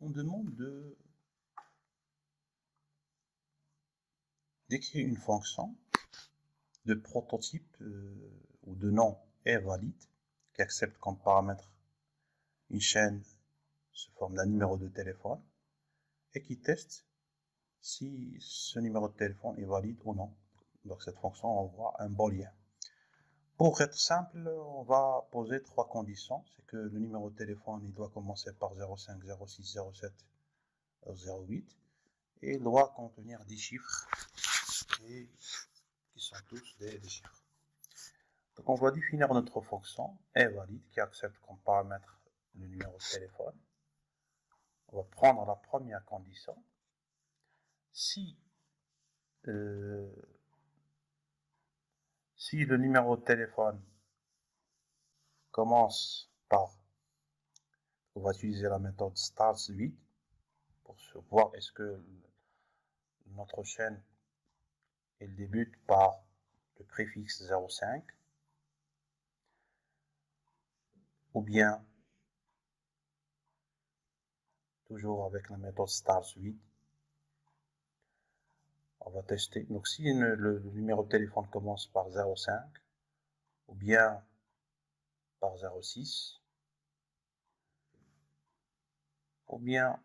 on demande d'écrire une fonction de prototype ou de nom est valide, qui accepte comme paramètre une chaîne sous forme d'un numéro de téléphone et qui teste si ce numéro de téléphone est valide ou non. Donc cette fonction envoie un booléen. Pour être simple, on va poser trois conditions. C'est que le numéro de téléphone il doit commencer par 05, 06, 07, 08 et il doit contenir 10 chiffres et qui sont tous des chiffres. Donc on va définir notre fonction est valide qui accepte comme paramètre le numéro de téléphone. On va prendre la première condition. Si le numéro de téléphone commence par, on va utiliser la méthode starts8 pour voir est-ce que notre chaîne elle débute par le préfixe 05 ou bien toujours avec la méthode starts8 on va tester. Donc si le numéro de téléphone commence par 05 ou bien par 06 ou bien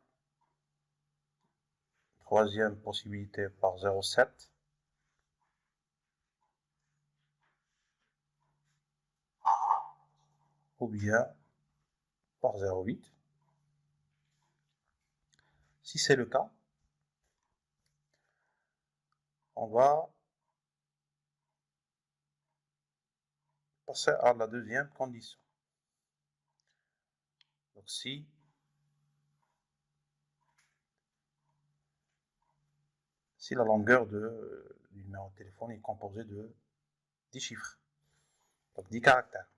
troisième possibilité par 07 ou bien par 08. Si c'est le cas, on va passer à la deuxième condition. Donc si la longueur du numéro de téléphone est composée de 10 chiffres, donc 10 caractères.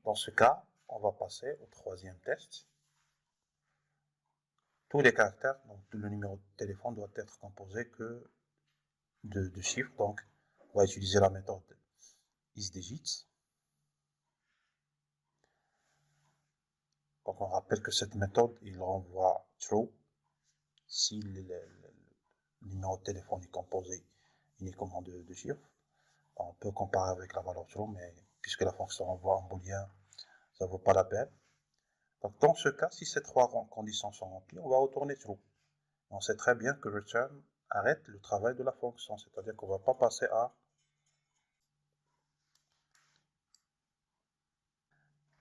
Dans ce cas, on va passer au troisième test. Tous les caractères, donc le numéro de téléphone doit être composé que de chiffres, donc on va utiliser la méthode isDigits. Donc on rappelle que cette méthode, il renvoie true si le numéro de téléphone est composé uniquement de chiffres. On peut comparer avec la valeur true, mais puisque la fonction renvoie en booléen, ça ne vaut pas la peine. Donc dans ce cas, si ces trois conditions sont remplies, on va retourner true. On sait très bien que return arrête le travail de la fonction, c'est-à-dire qu'on ne va pas passer à...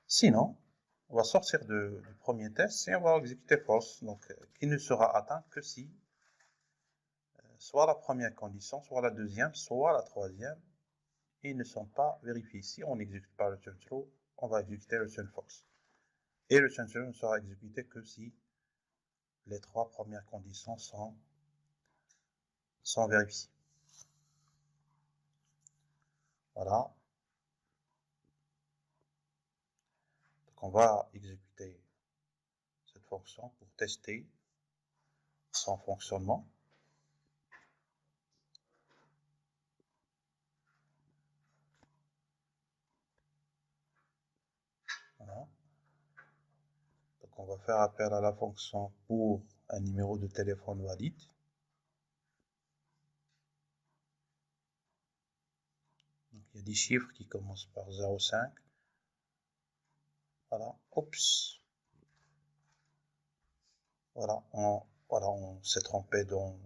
Sinon, on va sortir du premier test et on va exécuter false, donc qui ne sera atteint que si soit la première condition, soit la deuxième, soit la troisième, ils ne sont pas vérifiés. Si on n'exécute pas return true, on va exécuter return false. Et return true ne sera exécuté que si les trois premières conditions sont vérifiées. Voilà. Donc on va exécuter cette fonction pour tester son fonctionnement. Voilà. Donc on va faire appel à la fonction pour un numéro de téléphone valide. Donc il y a des chiffres qui commencent par 0,5. Voilà. Oups. Voilà, on s'est trompé dans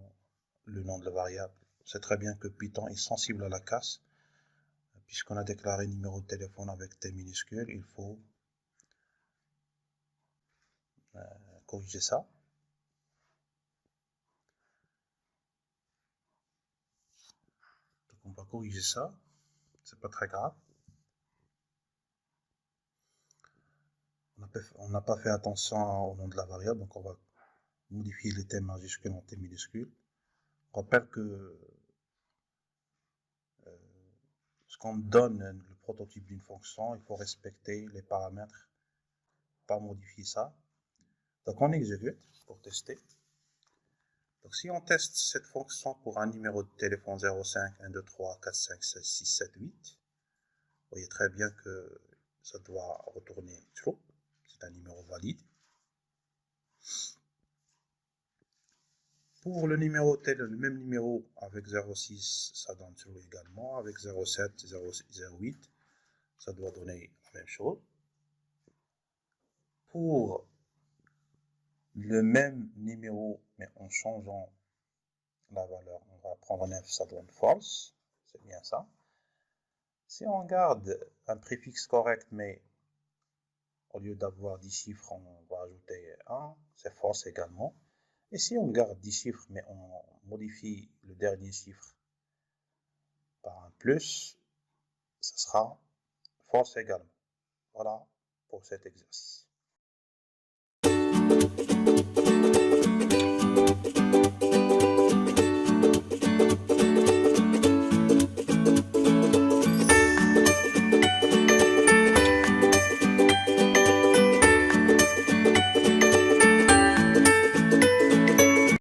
le nom de la variable. C'est très bien que Python est sensible à la casse. Puisqu'on a déclaré numéro de téléphone avec T minuscule, il faut corriger ça. Donc on va corriger ça. C'est pas très grave. On n'a pas fait attention au nom de la variable, donc on va modifier les T majuscules en T minuscule. On rappelle que qu'on donne le prototype d'une fonction, il faut respecter les paramètres, pas modifier ça. Donc on exécute pour tester. Donc si on teste cette fonction pour un numéro de téléphone 05, 1, 2, 3, 4, 5, 6, 6, 7, 8, vous voyez très bien que ça doit retourner true. C'est un numéro valide. Pour le numéro tel, le même numéro avec 06, ça donne true également. Avec 07, 08, ça doit donner la même chose. Pour le même numéro, mais en changeant la valeur, on va prendre 9, ça donne false. C'est bien ça. Si on garde un préfixe correct, mais au lieu d'avoir 10 chiffres, on va ajouter 1, c'est false également. Et si on garde 10 chiffres, mais on modifie le dernier chiffre par un plus, ça sera false également. Voilà pour cet exercice.